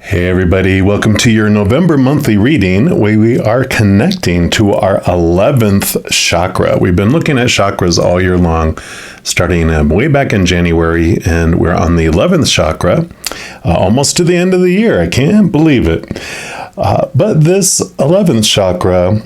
Hey everybody, welcome to your November monthly reading where we are connecting to our 11th chakra. We've been looking at chakras all year long, starting way back in January, and we're on the 11th chakra, almost to the end of the year. I can't believe it. But this 11th chakra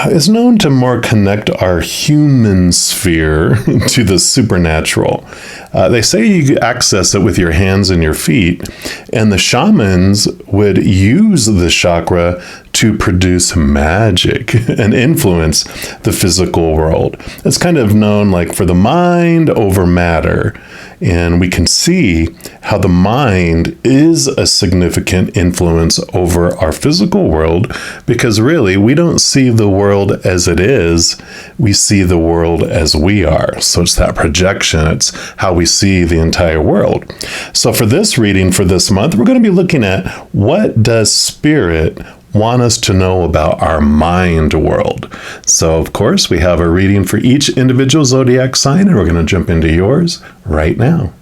is known to more connect our human sphere to the supernatural. They say you access it with your hands and your feet, and the shamans would use the chakra to produce magic and influence the physical world. It's kind of known like for the mind over matter. And we can see how the mind is a significant influence over our physical world, because really we don't see the world as it is, we see the world as we are. So it's that projection, it's how we see the entire world. So for this reading for this month, we're going to be looking at what does spirit want us to know about our mind world. So, of course, we have a reading for each individual zodiac sign, and we're going to jump into yours right now.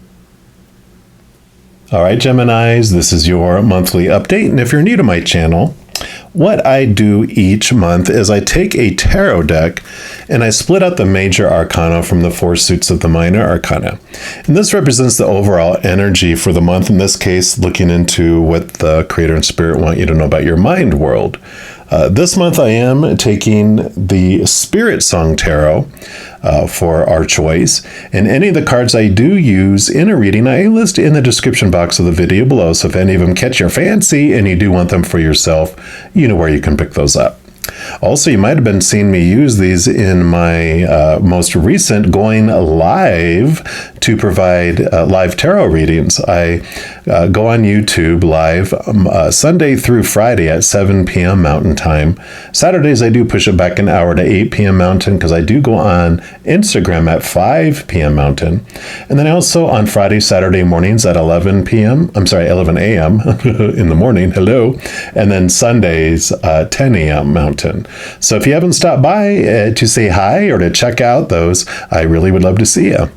All right, Geminis, this is your monthly update. And if you're new to my channel, what I do each month is I take a tarot deck and I split out the major arcana from the four suits of the minor arcana. And this represents the overall energy for the month, in this case, looking into what the Creator and Spirit want you to know about your mind world. This month I am taking the Spirit Song Tarot for our choice. And any of the cards I do use in a reading, I list in the description box of the video below. So if any of them catch your fancy and you do want them for yourself, you know where you can pick those up. Also, you might have been seeing me use these in my most recent going live to provide live tarot readings. I go on YouTube live Sunday through Friday at 7 p.m. Mountain Time. Saturdays, I do push it back an hour to 8 p.m. Mountain because I do go on Instagram at 5 p.m. Mountain. And then also on Friday, Saturday mornings at 11 a.m. in the morning. Hello. And then Sundays, 10 a.m. Mountain. So if you haven't stopped by to say hi or to check out those, I really would love to see you.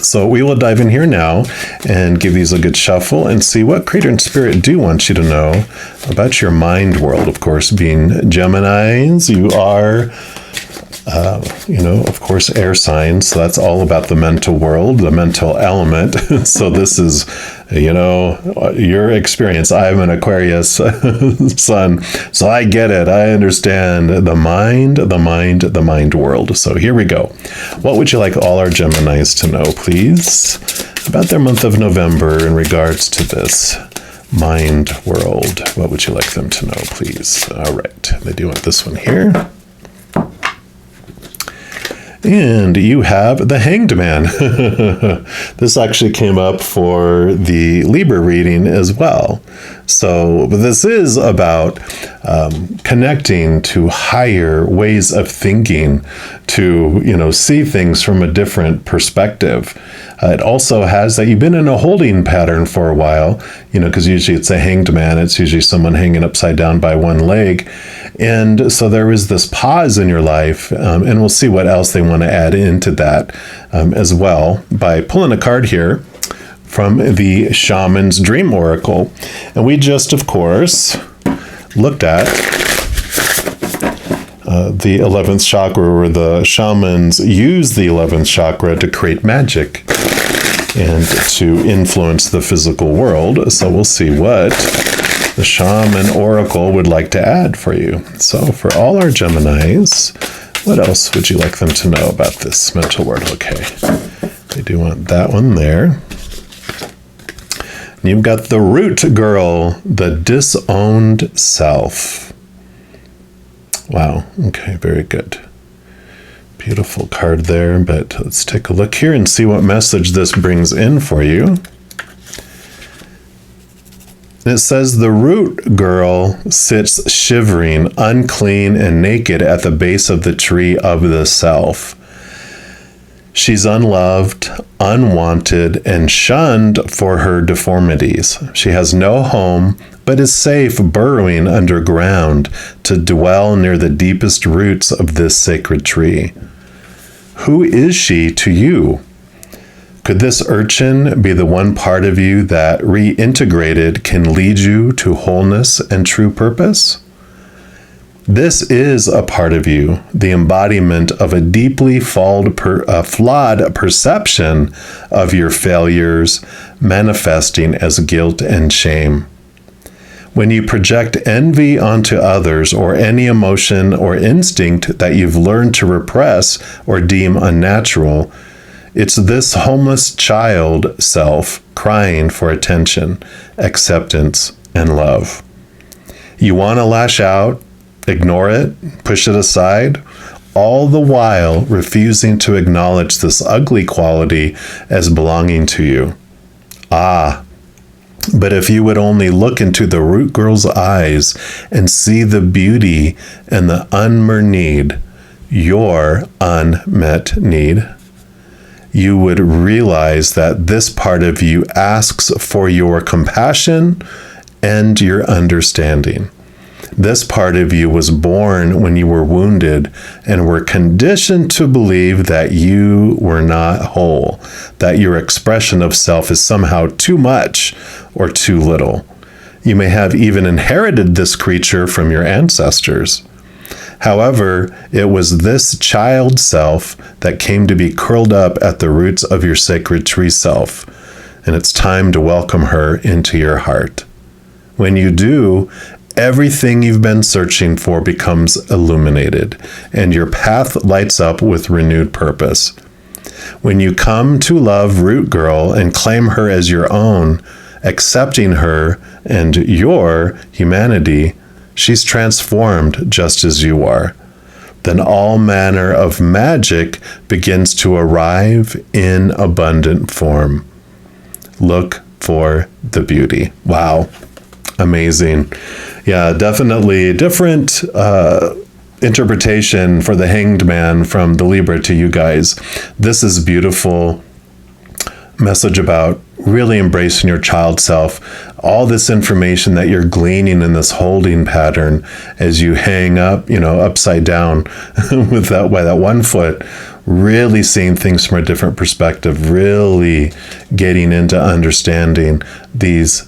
So we will dive in here now and give these a good shuffle and see what Creator and Spirit do want you to know about your mind world. Of course, being Geminis, you are of course, air signs. So that's all about the mental world, the mental element. So this is, your experience. I'm an Aquarius sun, so I get it. I understand the mind world. So here we go. What would you like all our Geminis to know, please, about their month of November in regards to this mind world? What would you like them to know, please? All right. They do want this one here. And you have the Hanged Man. This actually came up for the Libra reading as well. So this is about connecting to higher ways of thinking, to, see things from a different perspective. It also has that you've been in a holding pattern for a while, because usually it's a hanged man. It's usually someone hanging upside down by one leg. And so there is this pause in your life, and we'll see what else they want to add into that as well by pulling a card here from the Shaman's Dream Oracle. And we just, of course, looked at the 11th chakra, where the shamans use the 11th chakra to create magic and to influence the physical world. So we'll see what the Shaman Oracle would like to add for you. So for all our Geminis, what else would you like them to know about this mental world? Okay, they do want that one there. And you've got the Root Girl, the disowned self. Wow, okay, very good. Beautiful card there, but let's take a look here and see what message this brings in for you. It says the root girl sits shivering, unclean and naked at the base of the tree of the self. She's unloved, unwanted, and shunned for her deformities. She has no home, but is safe burrowing underground to dwell near the deepest roots of this sacred tree. Who is she to you? Could this urchin be the one part of you that, reintegrated, can lead you to wholeness and true purpose? This is a part of you, the embodiment of a deeply flawed perception of your failures, manifesting as guilt and shame. When you project envy onto others, or any emotion or instinct that you've learned to repress or deem unnatural, it's this homeless child self crying for attention, acceptance, and love. You want to lash out, ignore it, push it aside, all the while refusing to acknowledge this ugly quality as belonging to you. But if you would only look into the root girl's eyes and see the beauty and the unmet need, your unmet need, you would realize that this part of you asks for your compassion and your understanding. This part of you was born when you were wounded and were conditioned to believe that you were not whole, that your expression of self is somehow too much or too little. You may have even inherited this creature from your ancestors. However, it was this child self that came to be curled up at the roots of your sacred tree self, and it's time to welcome her into your heart. When you do, everything you've been searching for becomes illuminated, and your path lights up with renewed purpose. When you come to love Root Girl and claim her as your own, accepting her and your humanity, she's transformed just as you are. Then all manner of magic begins to arrive in abundant form. Look for the beauty. Wow. Amazing. Yeah, definitely a different interpretation for the Hanged Man from the Libra to you guys. This is beautiful message about really embracing your child self. All this information that you're gleaning in this holding pattern as you hang up, upside down with that by that 1 foot, really seeing things from a different perspective, really getting into understanding these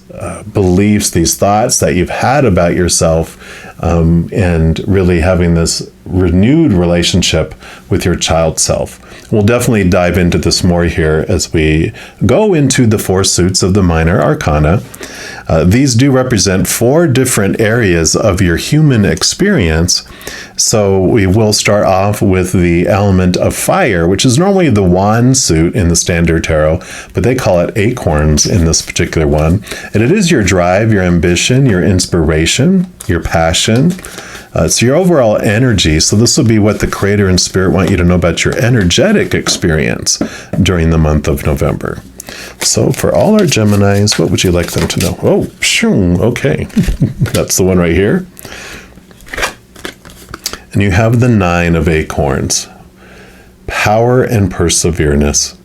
beliefs, these thoughts that you've had about yourself, and really having this renewed relationship with your child self. We'll definitely dive into this more here as we go into the 4 suits of the minor arcana. These do represent 4 different areas of your human experience. So we will start off with the element of fire, which is normally the wand suit in the standard tarot, but they call it acorns in this particular one. And it is your drive, your ambition, your inspiration, your passion. It's your overall energy. So this will be what the Creator and Spirit want you to know about your energetic experience during the month of November. So for all our Geminis, what would you like them to know? Oh, okay. That's the one right here. And you have the 9 of acorns. Power and perseverance.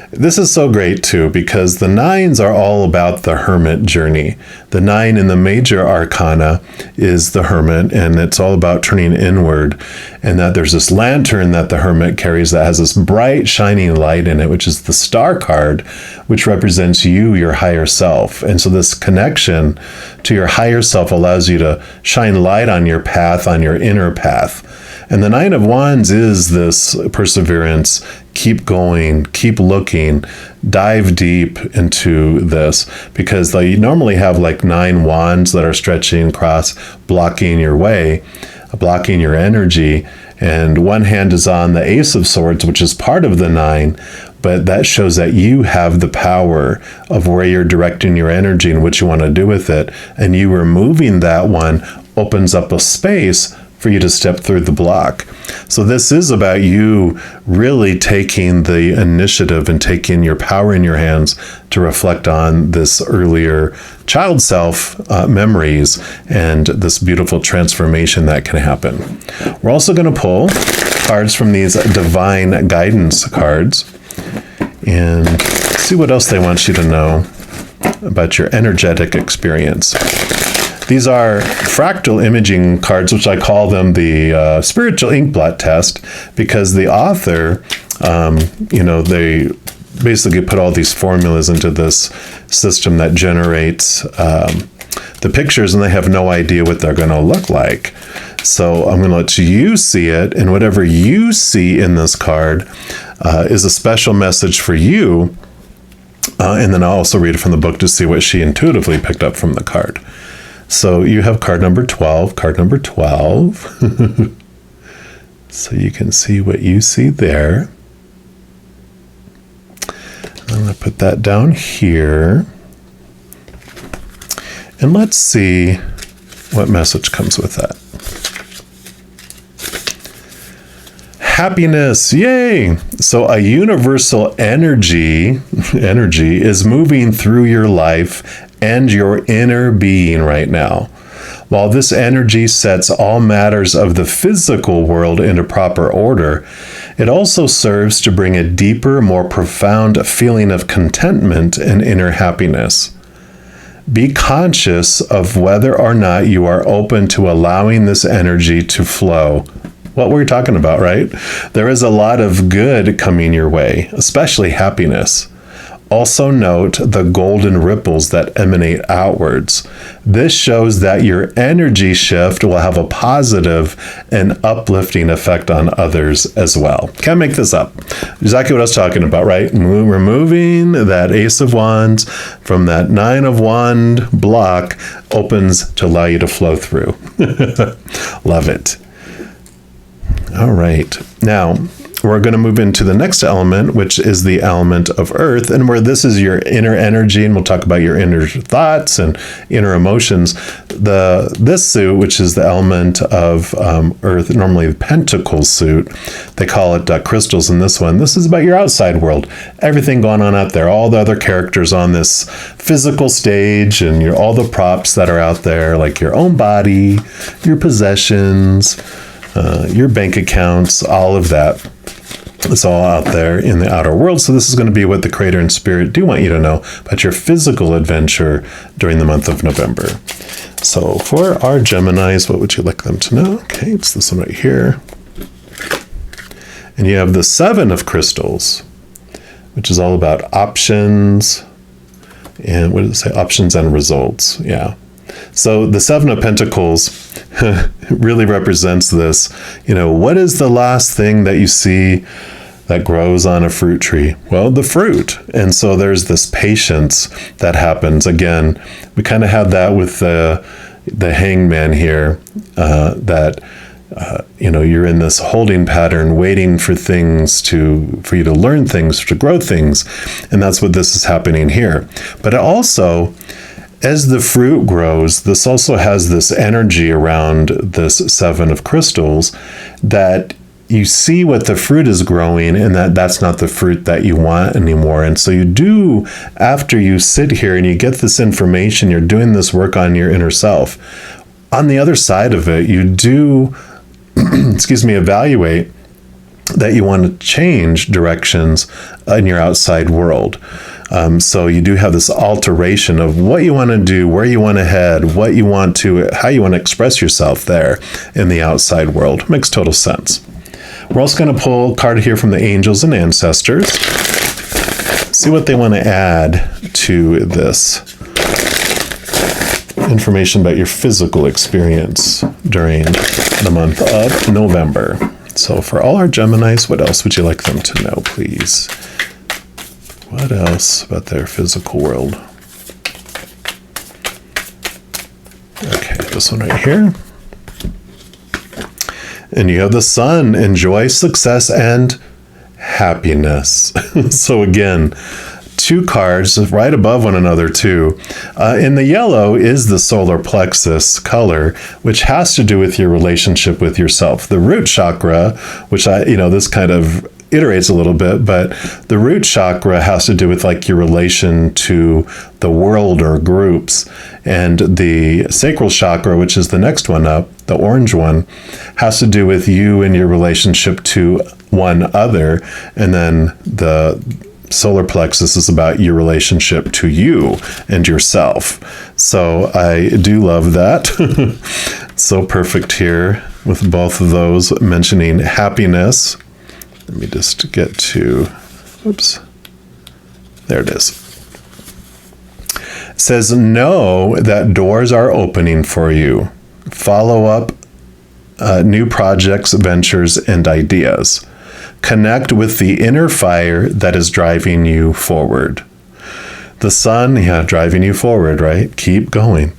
This is so great too, because the 9s are all about the hermit journey. The 9 in the major arcana is the hermit, and it's all about turning inward. And that there's this lantern that the hermit carries that has this bright, shining light in it, which is the star card, which represents you, your higher self. And so this connection to your higher self allows you to shine light on your path, on your inner path. And the 9 of Wands is this perseverance. Keep going, keep looking, dive deep into this, because you normally have like 9 wands that are stretching across, blocking your way, blocking your energy. And one hand is on the Ace of Swords, which is part of the 9, but that shows that you have the power of where you're directing your energy and what you want to do with it. And you removing that one opens up a space for you to step through the block. So this is about you really taking the initiative and taking your power in your hands to reflect on this earlier child self memories and this beautiful transformation that can happen. We're also going to pull cards from these divine guidance cards and see what else they want you to know about your energetic experience. These are fractal imaging cards, which I call them the spiritual ink blot test, because the author, basically put all these formulas into this system that generates the pictures, and they have no idea what they're going to look like. So I'm going to let you see it, and whatever you see in this card is a special message for you. And then I'll also read it from the book to see what she intuitively picked up from the card. So you have card number 12, so you can see what you see there. I'm going to put that down here. And let's see what message comes with that. Happiness, yay! So a universal energy is moving through your life and your inner being right now. While this energy sets all matters of the physical world into proper order, it also serves to bring a deeper, more profound feeling of contentment and inner happiness. Be conscious of whether or not you are open to allowing this energy to flow. What we're talking about, right? There is a lot of good coming your way, especially happiness. Also note the golden ripples that emanate outwards. This shows that your energy shift will have a positive and uplifting effect on others as well. Can't make this up. Exactly what I was talking about, right? Removing that Ace of Wands from that Nine of Wand block opens to allow you to flow through. Love it. All right. Now, we're going to move into the next element, which is the element of earth, and where this is your inner energy, and we'll talk about your inner thoughts and inner emotions. This suit, which is the element of earth, normally the pentacles suit, they call it crystals in this one. This is about your outside world, everything going on out there, all the other characters on this physical stage, and all the props that are out there, like your own body, your possessions, your bank accounts, all of that. It's all out there in the outer world. So this is going to be what the Creator and Spirit do want you to know about your physical adventure during the month of November. So for our Geminis, what would you like them to know? Okay, it's this one right here. And you have the Seven of Crystals, which is all about options. And what does it say? Options and results. Yeah. So the Seven of Pentacles really represents this. What is the last thing that you see that grows on a fruit tree? Well, the fruit. And so there's this patience that happens. Again, we kind of had that with the hangman here, you're in this holding pattern, waiting for things for you to learn things, to grow things. And that's what this is happening here. But it also, as the fruit grows, this also has this energy around this Seven of Crystals that you see what the fruit is growing, and that's not the fruit that you want anymore. And so you do, after you sit here and you get this information, you're doing this work on your inner self. On the other side of it, you do, evaluate that you want to change directions in your outside world. So you do have this alteration of what you want to do, where you want to head, how you want to express yourself there in the outside world. Makes total sense. We're also going to pull a card here from the angels and ancestors. See what they want to add to this information about your physical experience during the month of November. So for all our Geminis, what else would you like them to know, please? What else about their physical world? Okay, this one right here. And you have the Sun. Enjoy success and happiness. So again, two cards right above one another too. In the yellow is the solar plexus color, which has to do with your relationship with yourself. The root chakra, which this kind of iterates a little bit, but the root chakra has to do with like your relation to the world or groups. And the sacral chakra, which is the next one up, the orange one, has to do with you and your relationship to one other. And then the solar plexus is about your relationship to you and yourself. So I do love that. So perfect here with both of those mentioning happiness. Let me just get to, oops. There it is. It says, know that doors are opening for you. Follow up new projects, ventures, and ideas. Connect with the inner fire that is driving you forward. The sun, driving you forward, right? Keep going.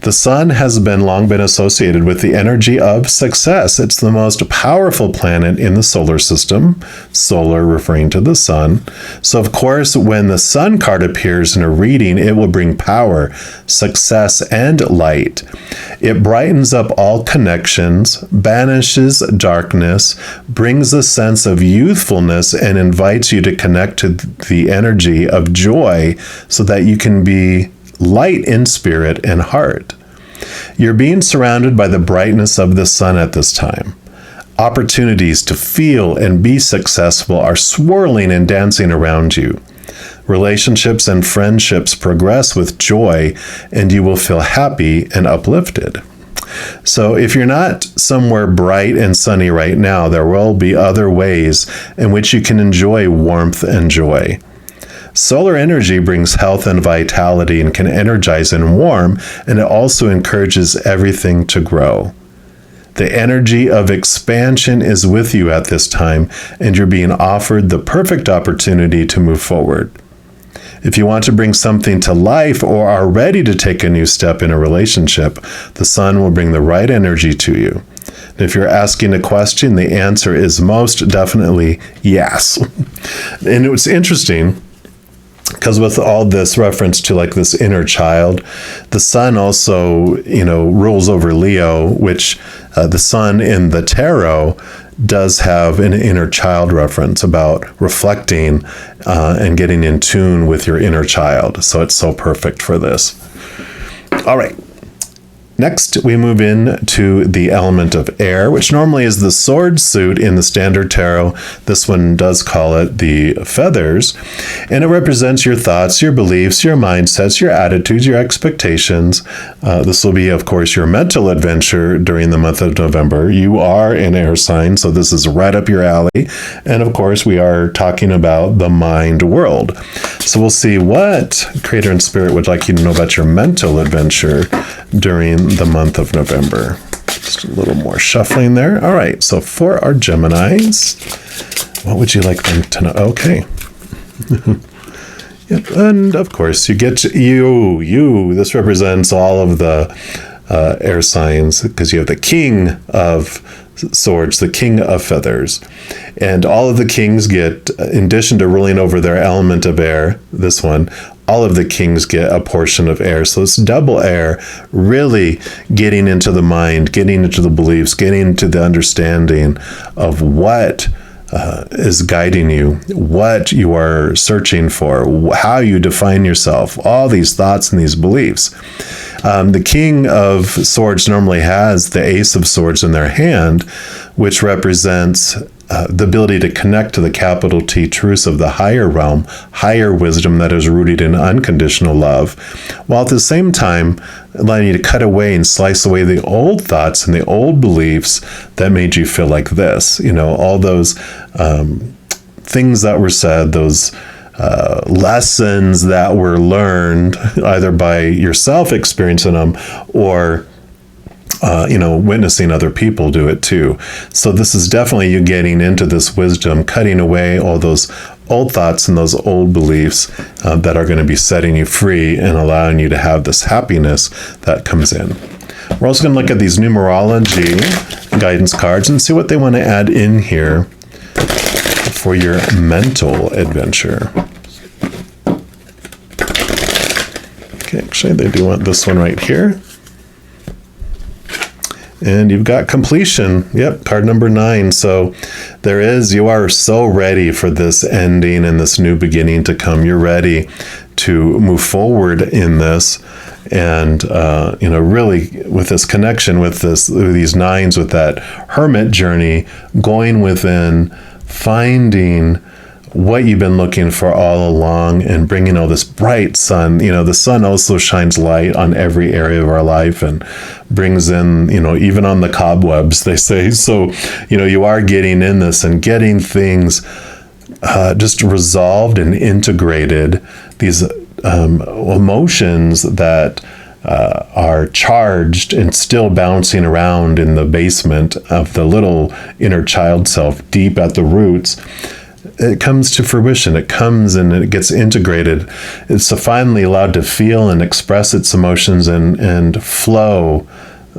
The sun has long been associated with the energy of success. It's the most powerful planet in the solar system, solar referring to the sun. So, of course, when the sun card appears in a reading, it will bring power, success, and light. It brightens up all connections, banishes darkness, brings a sense of youthfulness, and invites you to connect to the energy of joy so that you can be light in spirit and heart. You're being surrounded by the brightness of the sun at this time. Opportunities to feel and be successful are swirling and dancing around you. Relationships and friendships progress with joy, and you will feel happy and uplifted. So if you're not somewhere bright and sunny right now, there will be other ways in which you can enjoy warmth and joy. Solar energy brings health and vitality and can energize and warm, and it also encourages everything to grow. The energy of expansion is with you at this time, and you're being offered the perfect opportunity to move forward. If you want to bring something to life or are ready to take a new step in a relationship, the sun will bring the right energy to you. If you're asking a question, the answer is most definitely yes. And it's interesting, because with all this reference to like this inner child, the sun also, rules over Leo, which the sun in the tarot does have an inner child reference about reflecting and getting in tune with your inner child. So it's so perfect for this. All right. Next, we move into the element of air, which normally is the sword suit in the standard tarot. This one does call it the feathers, and it represents your thoughts, your beliefs, your mindsets, your attitudes, your expectations. This will be, of course, your mental adventure during the month of November. You are an air sign, so this is right up your alley. And of course, we are talking about the mind world. So we'll see what Creator and Spirit would like you to know about your mental adventure during the month of November. Just a little more shuffling there. All right, so for our Geminis, what would you like them to know? Okay. Yep, and of course, you get you. This represents all of the air signs, because you have the King of Swords, the King of Feathers. And all of the kings get, in addition to ruling over their element of air, this one, all of the kings get a portion of air. So it's double air, really getting into the mind, getting into the beliefs, getting into the understanding of what is guiding you, what you are searching for, how you define yourself, all these thoughts and these beliefs. The King of Swords normally has the Ace of Swords in their hand, which represents the ability to connect to the capital T truths of the higher realm, higher wisdom that is rooted in unconditional love, while at the same time allowing you to cut away and slice away the old thoughts and the old beliefs that made you feel like this. All those things that were said, those lessons that were learned either by yourself experiencing them or witnessing other people do it too. So this is definitely you getting into this wisdom, cutting away all those old thoughts and those old beliefs that are going to be setting you free and allowing you to have this happiness that comes in. We're also going to look at these numerology guidance cards and see what they want to add in here for your mental adventure. Okay, actually, they do want this one right here. And you've got completion. Yep, card number 9. So you are so ready for this ending and this new beginning to come. You're ready to move forward in this. And, really with this connection with these 9s, with that hermit journey, going within, finding what you've been looking for all along and bringing all this bright sun. The sun also shines light on every area of our life and brings in, even on the cobwebs, they say. So, you are getting in this and getting things just resolved and integrated these emotions that are charged and still bouncing around in the basement of the little inner child self, deep at the roots. It comes to fruition. It comes and it gets integrated. It's finally allowed to feel and express its emotions and flow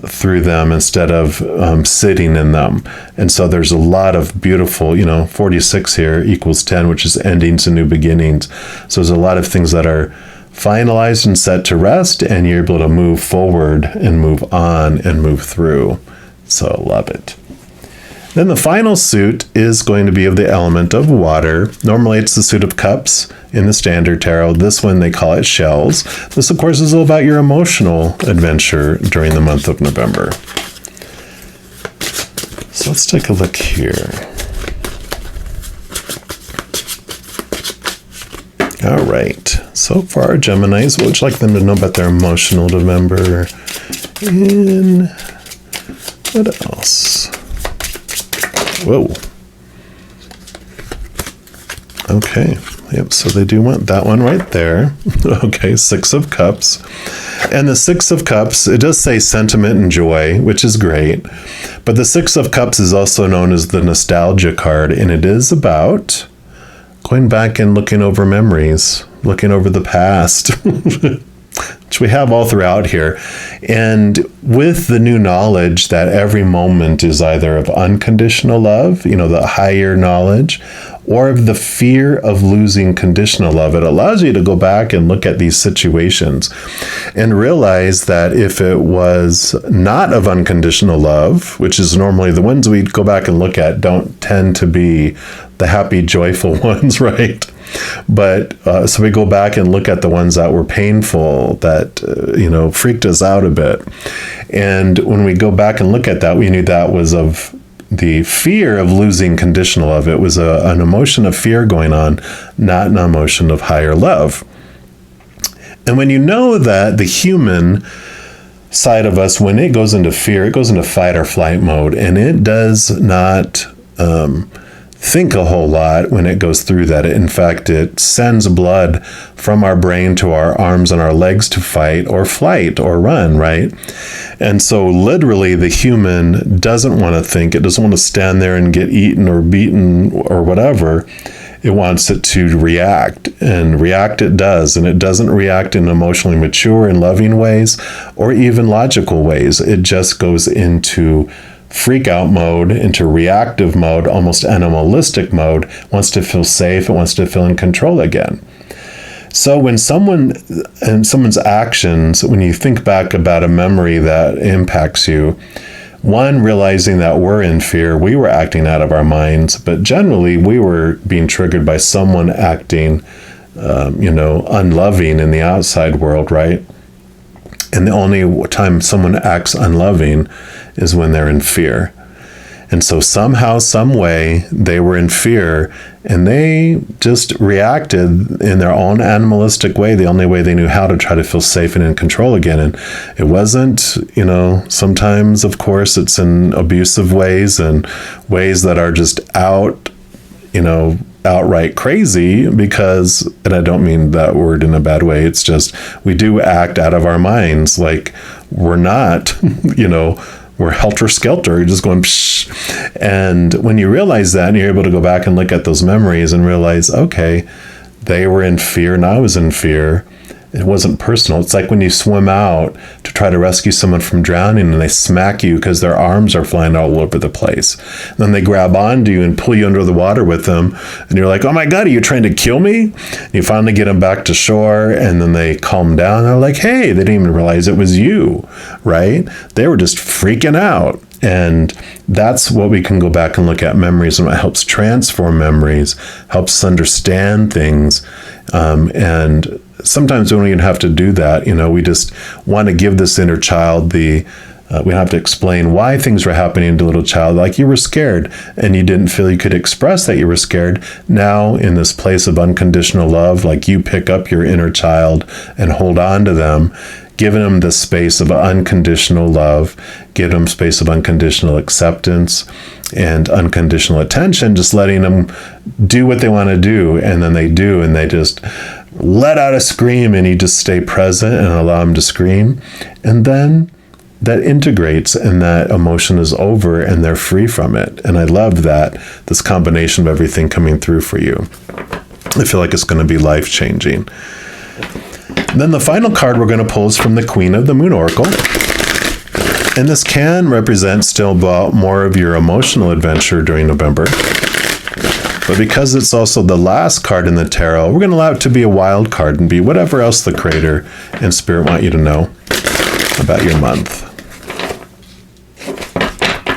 through them instead of sitting in them. And so there's a lot of beautiful, 46 here equals 10, which is endings and new beginnings. So there's a lot of things that are finalized and set to rest, and you're able to move forward and move on and move through. So love it. Then the final suit is going to be of the element of water. Normally it's the suit of cups in the standard tarot. This one they call it shells. This, of course, is all about your emotional adventure during the month of November. So let's take a look here. All right. So for our Geminis, what would you like them to know about their emotional November? And what else? Whoa. Okay. Yep. So they do want that one right there. Okay. 6 of Cups. And the 6 of Cups, it does say sentiment and joy, which is great. But the 6 of Cups is also known as the nostalgia card. And it is about going back and looking over memories, looking over the past, which we have all throughout here. And with the new knowledge that every moment is either of unconditional love, the higher knowledge, or of the fear of losing conditional love, it allows you to go back and look at these situations and realize that if it was not of unconditional love, which is normally the ones we go back and look at don't tend to be the happy, joyful ones, right? But so we go back and look at the ones that were painful, that, freaked us out a bit. And when we go back and look at that, we knew that was of the fear of losing conditional love. It was an emotion of fear going on, not an emotion of higher love. And when you know that the human side of us, when it goes into fear, it goes into fight or flight mode, and it does not think a whole lot when it goes through that. In fact, it sends blood from our brain to our arms and our legs to fight or flight or run, right? And so literally the human doesn't want to think. It doesn't want to stand there and get eaten or beaten or whatever. It wants it to react, and react it does. And it doesn't react in emotionally mature and loving ways or even logical ways. It just goes into freak out mode, into reactive mode, almost animalistic mode, wants to feel safe, it wants to feel in control again. So when someone's actions, when you think back about a memory that impacts you, one, realizing that we're in fear, we were acting out of our minds, but generally we were being triggered by someone acting, unloving in the outside world, right? And the only time someone acts unloving is when they're in fear. And so somehow, some way, they were in fear and they just reacted in their own animalistic way, the only way they knew how, to try to feel safe and in control again. And it wasn't, sometimes, of course, it's in abusive ways and ways that are just outright crazy, because, and I don't mean that word in a bad way, it's just we do act out of our minds, like we're not, we're helter-skelter, you're just going psh. And when you realize that, and you're able to go back and look at those memories and realize, okay, they were in fear and I was in fear. It wasn't personal. It's like when you swim out to try to rescue someone from drowning and they smack you because their arms are flying all over the place. And then they grab onto you and pull you under the water with them. And you're like, oh my God, are you trying to kill me? And you finally get them back to shore, and then they calm down. They're like, hey, they didn't even realize it was you, right? They were just freaking out. And that's what we can go back and look at memories, and what helps transform memories, helps us understand things. And sometimes we don't even have to do that. We just want to give this inner child we don't have to explain why things were happening to little child. Like, you were scared and you didn't feel you could express that you were scared. Now, in this place of unconditional love, like, you pick up your inner child and hold on to them. giving them the space of unconditional love, giving them space of unconditional acceptance and unconditional attention, just letting them do what they want to do. And then they do, and they just let out a scream, and you just stay present and allow them to scream. And then that integrates, and that emotion is over, and they're free from it. And I love that, this combination of everything coming through for you. I feel like it's going to be life-changing. Then the final card we're going to pull is from the Queen of the Moon Oracle. And this can represent still more of your emotional adventure during November. But because it's also the last card in the tarot, we're going to allow it to be a wild card and be whatever else the Creator and Spirit want you to know about your month.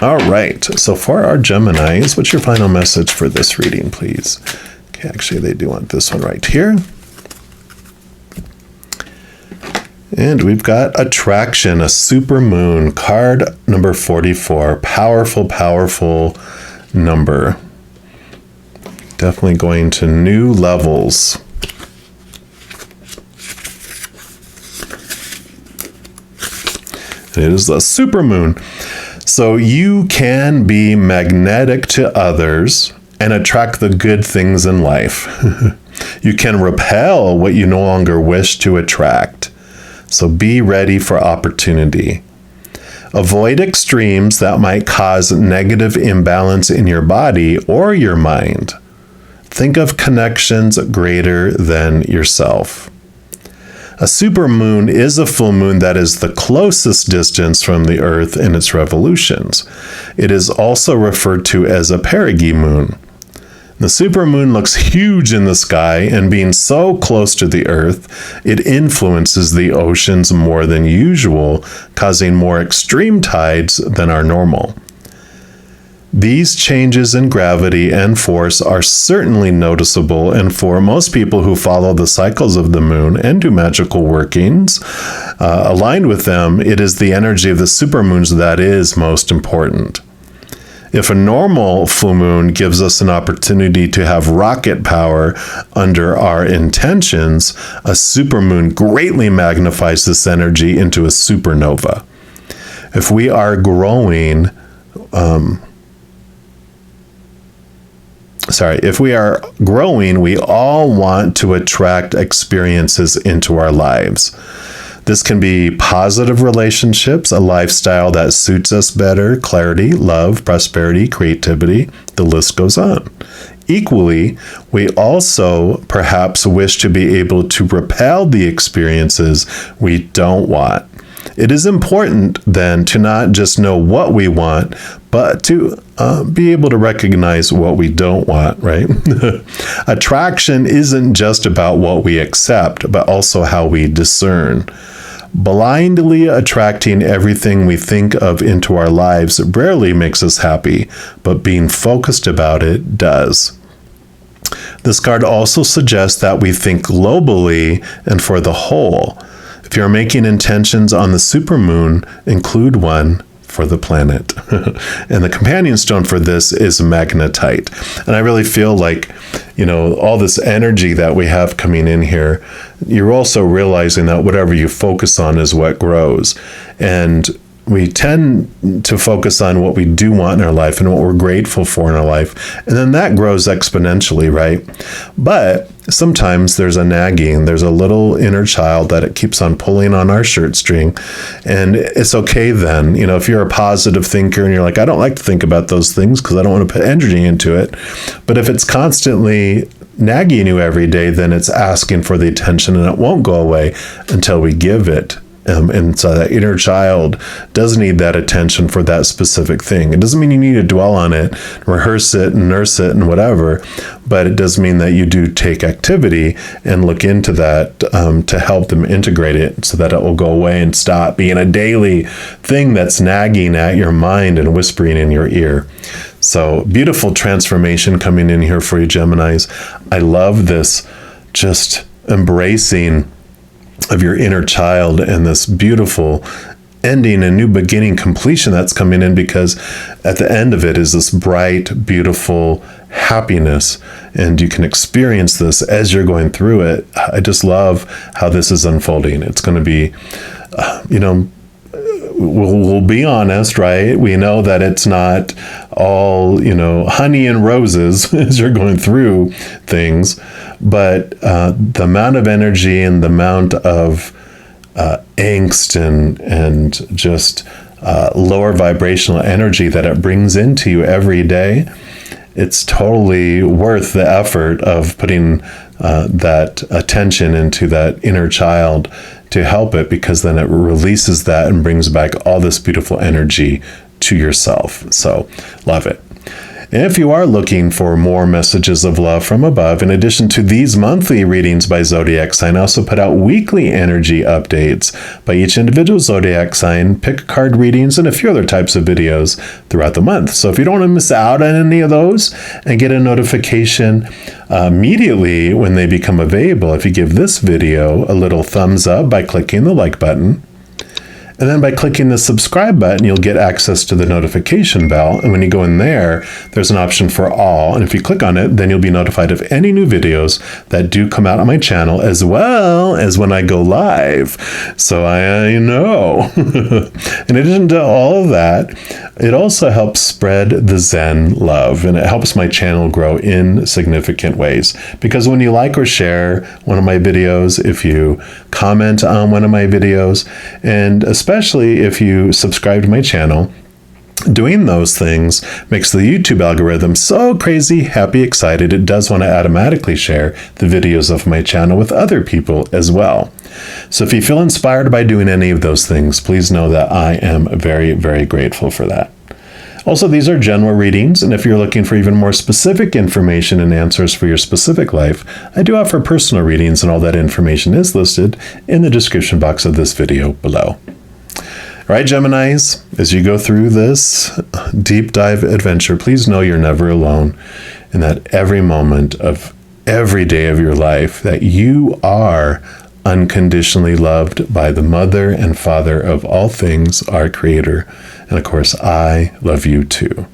All right, so for our Geminis, what's your final message for this reading, please? Okay, actually, they do want this one right here. And we've got Attraction, a super moon, card number 44. Powerful, powerful number. Definitely going to new levels. It is the super moon. So you can be magnetic to others and attract the good things in life. You can repel what you no longer wish to attract. So be ready for opportunity. Avoid extremes that might cause negative imbalance in your body or your mind. Think of connections greater than yourself. A supermoon is a full moon that is the closest distance from the Earth in its revolutions. It is also referred to as a perigee moon. The supermoon looks huge in the sky, and being so close to the Earth, it influences the oceans more than usual, causing more extreme tides than are normal. These changes in gravity and force are certainly noticeable, and for most people who follow the cycles of the moon and do magical workings aligned with them, it is the energy of the supermoons that is most important. If a normal full moon gives us an opportunity to have rocket power under our intentions, a supermoon greatly magnifies this energy into a supernova. If we are growing, we all want to attract experiences into our lives. This can be positive relationships, a lifestyle that suits us better, clarity, love, prosperity, creativity, the list goes on. Equally, we also perhaps wish to be able to repel the experiences we don't want. It is important then to not just know what we want, but to be able to recognize what we don't want, right? Attraction isn't just about what we accept, but also how we discern. Blindly attracting everything we think of into our lives rarely makes us happy, but being focused about it does. This card also suggests that we think globally and for the whole. If you're making intentions on the supermoon, include one for the planet. And the companion stone for this is magnetite. And I really feel like, all this energy that we have coming in here, you're also realizing that whatever you focus on is what grows. And we tend to focus on what we do want in our life and what we're grateful for in our life. And then that grows exponentially, right? But sometimes there's a nagging, there's a little inner child that it keeps on pulling on our shirt string. And it's okay then, if you're a positive thinker and you're like, I don't like to think about those things because I don't want to put energy into it. But if it's constantly nagging you every day, then it's asking for the attention, and it won't go away until we give it. And so that inner child does need that attention for that specific thing. It doesn't mean you need to dwell on it, rehearse it and nurse it and whatever, but it does mean that you do take activity and look into that to help them integrate it so that it will go away and stop being a daily thing that's nagging at your mind and whispering in your ear. So beautiful transformation coming in here for you, Geminis. I love this just embracing of your inner child and this beautiful ending, a new beginning, completion that's coming in, because at the end of it is this bright, beautiful happiness, and you can experience this as you're going through it. I just love how this is unfolding. It's going to be, we'll be honest, right? We know that it's not all, honey and roses as you're going through things, but the amount of energy and the amount of angst and just lower vibrational energy that it brings into you every day, it's totally worth the effort of putting that attention into that inner child to help it, because then it releases that and brings back all this beautiful energy to yourself. So love it. And if you are looking for more messages of love from above, in addition to these monthly readings by zodiac sign, I also put out weekly energy updates by each individual zodiac sign, pick card readings, and a few other types of videos throughout the month. So if you don't want to miss out on any of those and get a notification immediately when they become available, if you give this video a little thumbs up by clicking the like button, and then by clicking the subscribe button, you'll get access to the notification bell. And when you go in there, there's an option for all. And if you click on it, then you'll be notified of any new videos that do come out on my channel, as well as when I go live. So I know. In addition to all of that, it also helps spread the Zen love, and it helps my channel grow in significant ways. Because when you like or share one of my videos, if you comment on one of my videos, and especially if you subscribe to my channel, doing those things makes the YouTube algorithm so crazy, happy, excited, it does want to automatically share the videos of my channel with other people as well. So if you feel inspired by doing any of those things, please know that I am very, very grateful for that. Also, these are general readings, and if you're looking for even more specific information and answers for your specific life, I do offer personal readings, and all that information is listed in the description box of this video below. All right, Geminis, as you go through this deep dive adventure, please know you're never alone, and that every moment of every day of your life that you are unconditionally loved by the mother and father of all things, our creator. And of course, I love you too.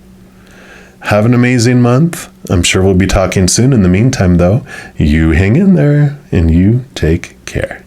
Have an amazing month. I'm sure we'll be talking soon. In the meantime, though, you hang in there and you take care.